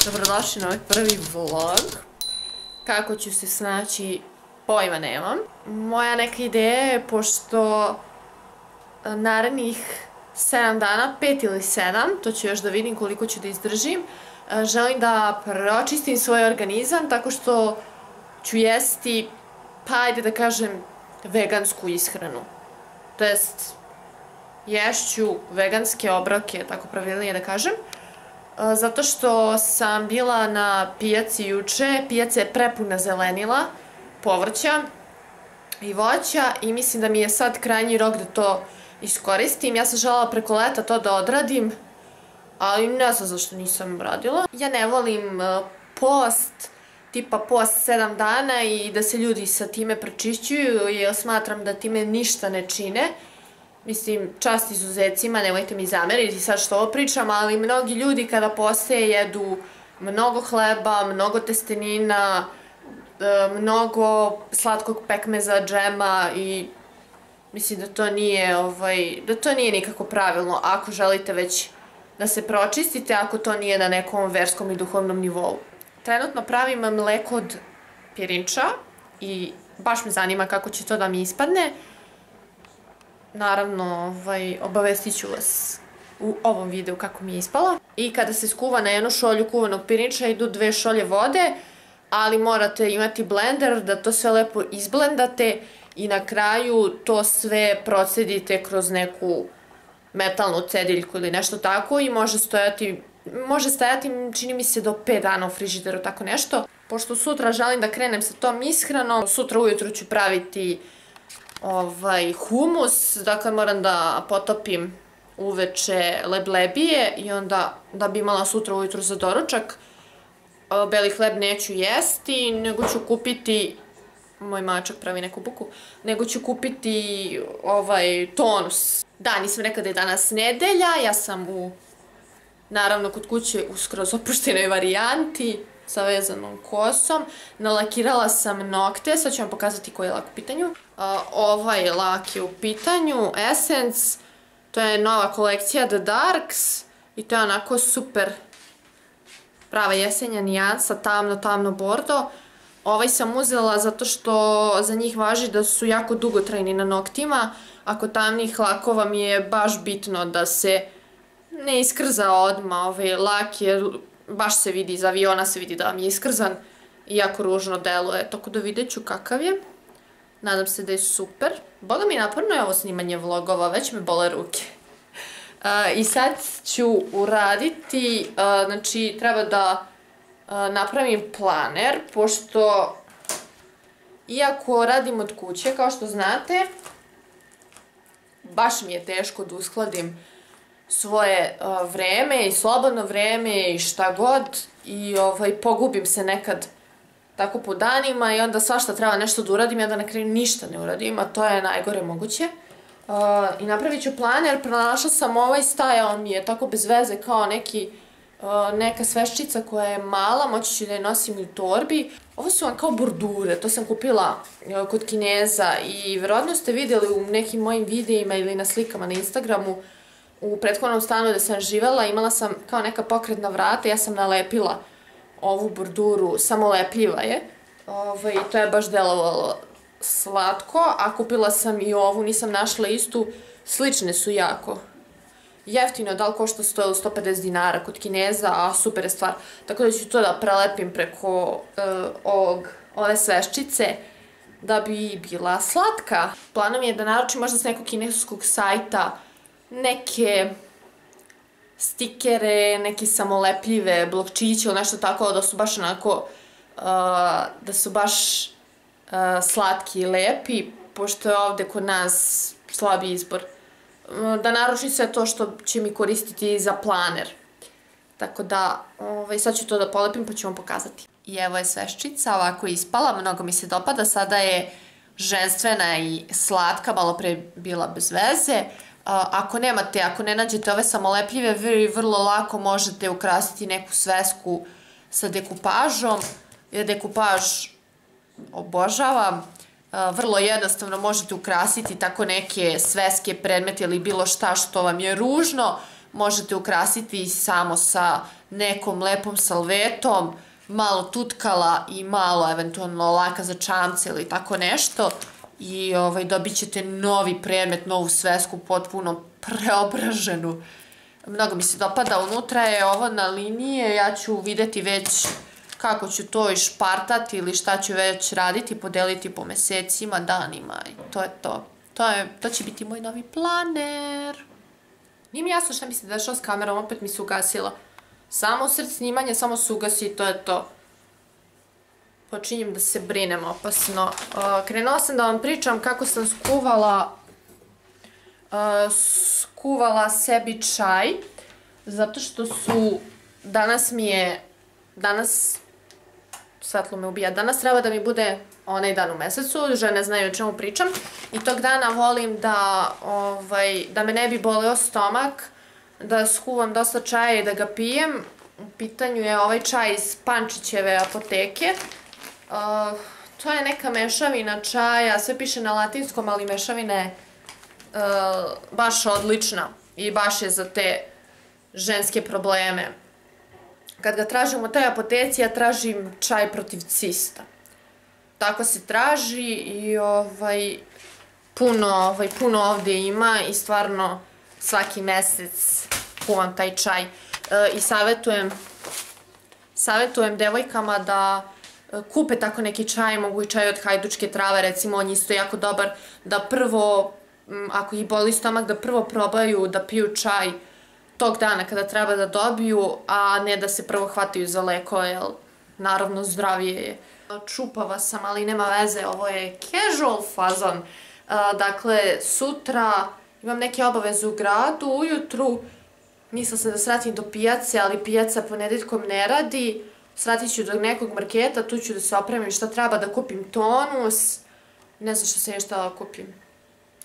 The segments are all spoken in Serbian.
Dobrodošli na ovaj prvi vlog. Kako ću se snaći, pojma nemam. Moja neka ideja je, pošto narednih 7 dana, 5 ili 7, to ću još da vidim koliko ću da izdržim, želim da pročistim svoj organizam tako što ću jesti, pa ajde da kažem, vegansku ishranu. To jest, ješću veganske obroke, tako pravilnije da kažem. Zato što sam bila na pijaci juče, pijaca je prepuna zelenila, povrća i voća i mislim da mi je sad krajnji rok da to iskoristim. Ja sam želela preko leta to da odradim, ali ne znam zašto nisam radila. Ja ne volim post, tipa post 7 dana i da se ljudi sa time prečišćuju, jer smatram da time ništa ne čine. Mislim, čast izuzecima, nemojte mi zameriti sad što ovo pričam, ali mnogi ljudi kada poste jedu mnogo hleba, mnogo testenina, mnogo slatkog pekmeza, džema i mislim da to nije nikako pravilno ako želite već da se pročistite, ako to nije na nekom verskom i duhovnom nivou. Trenutno pravim mleko od pirinča i baš me zanima kako će to da mi ispadne. Naravno, obavestit ću vas u ovom videu kako mi je ispala. I kada se skuva na jednu šolju kuvanog pirinča idu 2 šolje vode, ali morate imati blender da to sve lepo izblendate i na kraju to sve procedite kroz neku metalnu cediljku ili nešto tako i može stajati čini mi se do 5 dana u frižideru, tako nešto. Pošto sutra želim da krenem sa tom ishranom, sutra ujutru ću praviti humus, dakle moram da potopim uveče leblebije i onda da bi imala sutra ujutru za doručak. Beli hleb neću jesti, nego ću kupiti, moj mačak pravi neku buku, nego ću kupiti tonus. Da, nisam rekla da je danas nedelja, ja sam naravno kod kuće u skroz opuštenoj varijanti, sa vezanom kosom. Nalakirala sam nokte, sad ću vam pokazati koji je lak u pitanju. Ovaj lak je u pitanju, Essence, to je nova kolekcija The Darks i to je onako super prava jesenja nijansa, tamno bordo. Ovaj sam uzela zato što za njih važi da su jako dugotrajni na noktima, a kod tamnih lakova mi je baš bitno da se ne iskrza odmah. Ovaj lak je, baš se vidi, iz aviona se vidi da vam je iskrzan i jako ružno deluje, tako da vidjet ću kakav je. Nadam se da je super. Boga mi, naporno je ovo snimanje vlogova, već me bole ruke. I sad ću uraditi, znači treba da napravim planer, pošto iako radim od kuće, kao što znate, baš mi je teško da uskladim svoje vreme i slobodno vreme i šta god i pogubim se nekad tako po danima i onda svašta treba nešto da uradim i onda na kraju ništa ne uradim, a to je najgore moguće. I napravit ću planer, pronašla sam ovaj, stajao mi je tako bez veze kao neka sveščica koja je mala, moći ću da je nosim u torbi. Ovo su vam kao bordure, to sam kupila kod Kineza i verovatno ste vidjeli u nekim mojim videima ili na slikama na Instagramu. U prethodnom stanu gde sam živela imala sam kao neka pokretna vrata, ja sam nalepila ovu borduru, samolepljiva je. I to je baš delovalo slatko, a kupila sam i ovu, nisam našla istu, slične su jako. Jeftino, da li košta 100 ili 150 dinara kod Kineza, a super je stvar. Tako da ću to da prelepim preko ove sveščice da bi bila slatka. Planom je da naručim možda s nekog kineskog sajta neke stikere, neke samolepljive blokčiće ili nešto tako, da su baš onako, da su baš slatki i lepi, pošto je ovde kod nas slabi izbor. Da naručim sve to što će mi koristiti za planer. Tako da, sad ću to da polepim pa ću vam pokazati. I evo je sveščica, ovako je ispala, mnogo mi se dopada, sada je ženstvena i slatka, malo pre bila bez veze. Ako ne nađete ove samolepljive, vi vrlo lako možete ukrasiti neku svesku sa dekupažom, jer dekupaž obožavam. Vrlo jednostavno možete ukrasiti tako neke sveske, predmete ili bilo šta što vam je ružno, možete ukrasiti samo sa nekom lepom salvetom, malo tutkala i malo eventualno laka za čamce ili tako nešto i dobit ćete novi predmet, novu svesku, potpuno preobraženu. Mnogo mi se dopada, unutra je ovo na linije, ja ću videti već kako ću to išpartati ili šta ću već raditi, podeliti po mesecima, danima i to je to. To će biti moj novi planer. Nije mi jasno šta mi se dešava s kamerom, opet mi se ugasila. Samo u sred snimanja, samo se ugasi i to je to. Počinjem da se brinem opasno. Krenula sam da vam pričam kako sam skuvala sebi čaj, zato što su, danas, svetlo me ubija, danas treba da mi bude onaj dan u mesecu, žene znaju o čemu pričam, i tog dana volim da me ne bi boleo stomak, da skuvam dosta čaja i da ga pijem. U pitanju je ovaj čaj iz Pančićeve apoteke. To je neka mešavina čaja, sve piše na latinskom, ali mešavina je baš odlična i baš je za te ženske probleme. Kad ga tražim u toj apoteci, ja tražim čaj protiv cista. Tako se traži i puno ovde ima i stvarno svaki mesec kuvam taj čaj. I savjetujem devojkama da kupe tako neki čaj, mogu i čaj od hajdučke trave, recimo on je isto jako dobar, da prvo, ako ih boli stomak, da prvo probaju da piju čaj tog dana kada treba da dobiju, a ne da se prvo hvataju za lekove, jer naravno zdravije je. Čupava sam, ali nema veze, ovo je casual fazon. Dakle, sutra imam neke obaveze u gradu, ujutru mislila sam da sratim do pijace, ali pijaca ponedeljkom ne radi. Sratit ću do nekog marketa, tu ću da se opremim šta treba, da kupim tonus. Ne znam što sam još htjela da kupim.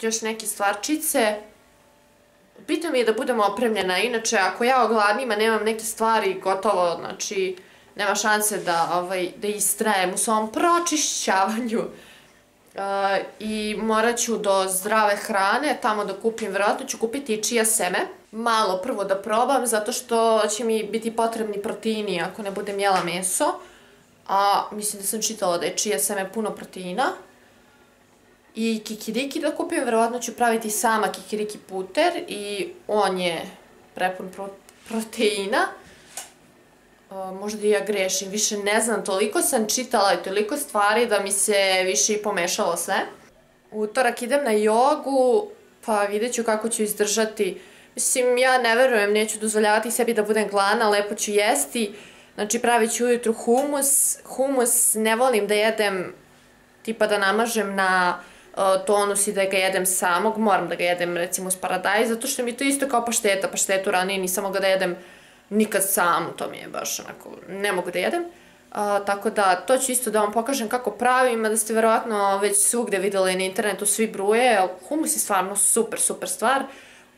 Još neke stvarčice. Bitno mi je da budem opremljena, inače ako ja ogladnim, a nemam neke stvari, gotovo, znači nema šanse da istrajem u svom pročišćavanju. I morat ću do zdrave hrane, tamo da kupim, vjerojatno ću kupiti i čija seme. Malo prvo da probam, zato što će mi biti potrebni proteini ako ne budem jela meso. A mislim da sam čitala da je čija seme puno proteina. I kikiriki da kupim, vjerojatno ću praviti sama kikiriki puter i on je prepun proteina. Možda i ja grešim, više ne znam, toliko sam čitala i toliko stvari da mi se više i pomešalo sve. U utorak idem na jogu, pa vidjet ću kako ću izdržati. Mislim, ja ne verujem, neću dozvoljavati sebi da budem gladna, lepo ću jesti. Znači, pravit ću ujutru humus. Humus ne volim da jedem, tipa da namažem na tonus i da ga jedem samog. Moram da ga jedem, recimo, s paradajz, zato što mi to isto kao pašteta. Paštetu ranije nisam mogla da jedem nikad sam, to mi je baš onako, ne mogu da jedem. Tako da, to ću isto da vam pokažem kako pravim, da ste verovatno već svugde videli na internetu, svi bruje. Humus je stvarno super, super stvar.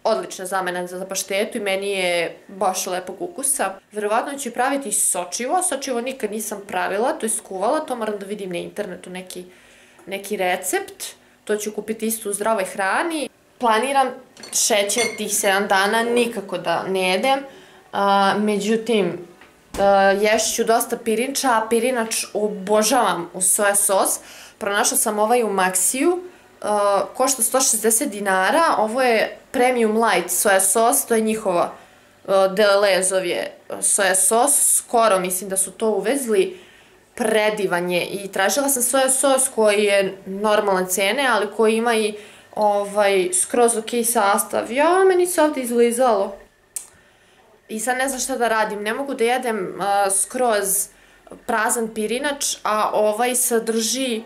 Odlična zamena za paštetu i meni je baš lepog ukusa. Verovatno ću praviti sočivo. Sočivo nikad nisam pravila, to je skuvala, to moram da vidim na internetu neki recept. To ću kupiti isto u zdravoj hrani. Planiram šećer tih 7 dana nikako da ne jedem. Međutim, ješću dosta pirinča, a pirinač obožavam u soja sos. Pronašla sam ovaj u Maxiju, košta 160 dinara, ovo je Premium Light soja sos, to je njihova Delezov je soja sos, skoro mislim da su to uvezli, predivan je i tražila sam soja sos koji je normalne cene, ali koji ima i skroz ok sastav. Ja, meni se ovdje izlizalo. I sad ne znam šta da radim, ne mogu da jedem skroz prazan pirinač, a ovaj sadrži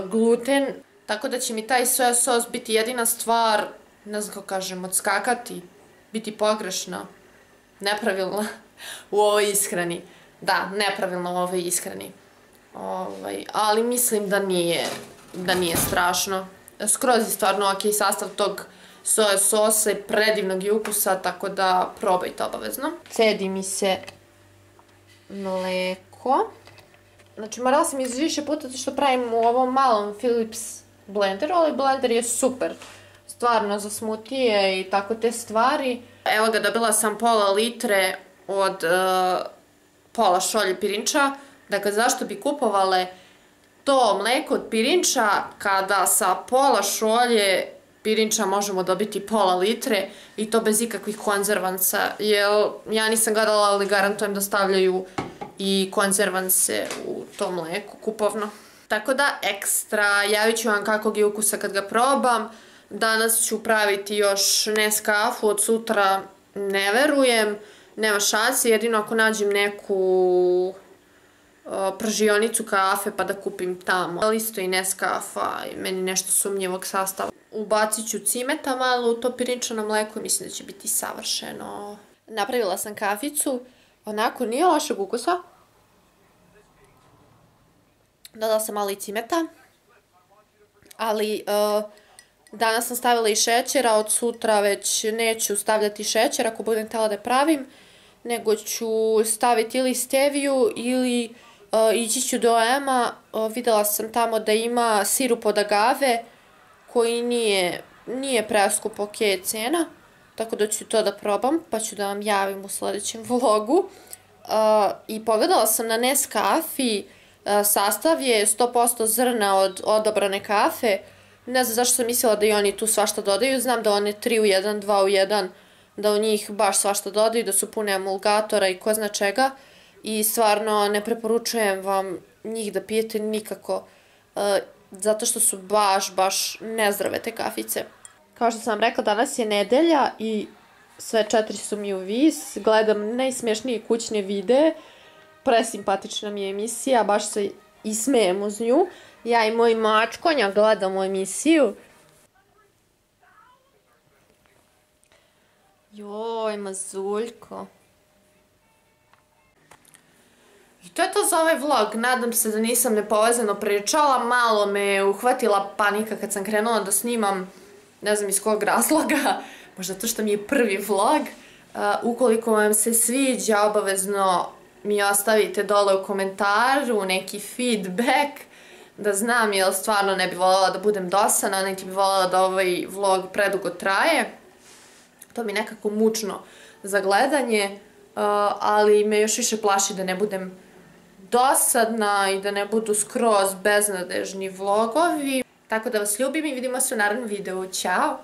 gluten, tako da će mi taj soja sos biti jedina stvar, ne znam kako kažem, odskakati, biti pogrešna, nepravilna u ovoj ishrani. Da, nepravilno u ovoj ishrani. Ali mislim da nije strašno. Skroz je stvarno ok sastav tog soja sosa i predivnog je ukusa, tako da probajte obavezno. Cedi mi se mleko. Znači, morala sam iz više puta što pravim u ovom malom Philips blenderu, ali blender je super. Stvarno za smutije i tako te stvari. Evo ga, dobila sam pola litre od pola šolje pirinča. Dakle, zašto bi kupovale to mleko od pirinča kada sa pola šolje pirinča možemo dobiti pola litre i to bez ikakvih konzervansa, jer ja nisam gledala, ali garantujem da stavljaju i konzervanse u to mleko kupovno. Tako da, ekstra, javit ću vam kakvog je ukusa kad ga probam. Danas ću praviti još Nescafu, od sutra ne verujem, nema šanse, jedino ako nađem neku pržionicu kafe pa da kupim tamo. Ali isto i Nescafa, meni nešto sumnjivog sastava. Ubacit ću cimeta malo u to pirinčano mleko i mislim da će biti savršeno. Napravila sam kaficu, onako nije lošeg ukusa. Dodala sam malo i cimeta, ali danas sam stavila i šećera, od sutra već neću stavljati šećer ako budem htjela da pravim, nego ću staviti ili steviju ili ići ću do Ema. Videla sam tamo da ima sirup od agave koji nije preskup, ok cena, tako da ću to da probam pa ću da vam javim u sljedećem vlogu. I pogledala sam na Nescafi, sastav je 100% zrna od odabrane kafe. Ne znam zašto sam mislila da i oni tu svašta dodaju, znam da one 3 u 1, 2 u 1, da u njih baš svašta dodaju, da su pune emulgatora i ko zna čega. I stvarno ne preporučujem vam njih da pijete nikako, zato što su baš nezdrave te kafice. Kao što sam vam rekla, danas je nedelja i sve 4 su mi u vis, gledam najsmješnije kućne videe, presimpatična mi je emisija, baš se i smijem uz nju. Ja i moj mačkonja gledamo emisiju. Joj, mazuljko. I to je to za ovaj vlog. Nadam se da nisam nepovezano pričala. Malo me uhvatila panika kad sam krenula da snimam, ne znam iz kog razloga, možda to što mi je prvi vlog. Ukoliko vam se sviđa, obavezno mi ostavite dole u komentaru neki feedback, da znam, jer stvarno ne bi voljela da budem dosadna, niti bi voljela da ovaj vlog predugo traje. To mi je nekako mučno za gledanje, ali me još više plaši da ne budem dosadna i da ne budu skroz beznadežni vlogovi. Tako da vas ljubim i vidimo se u narednom videu. Ćao!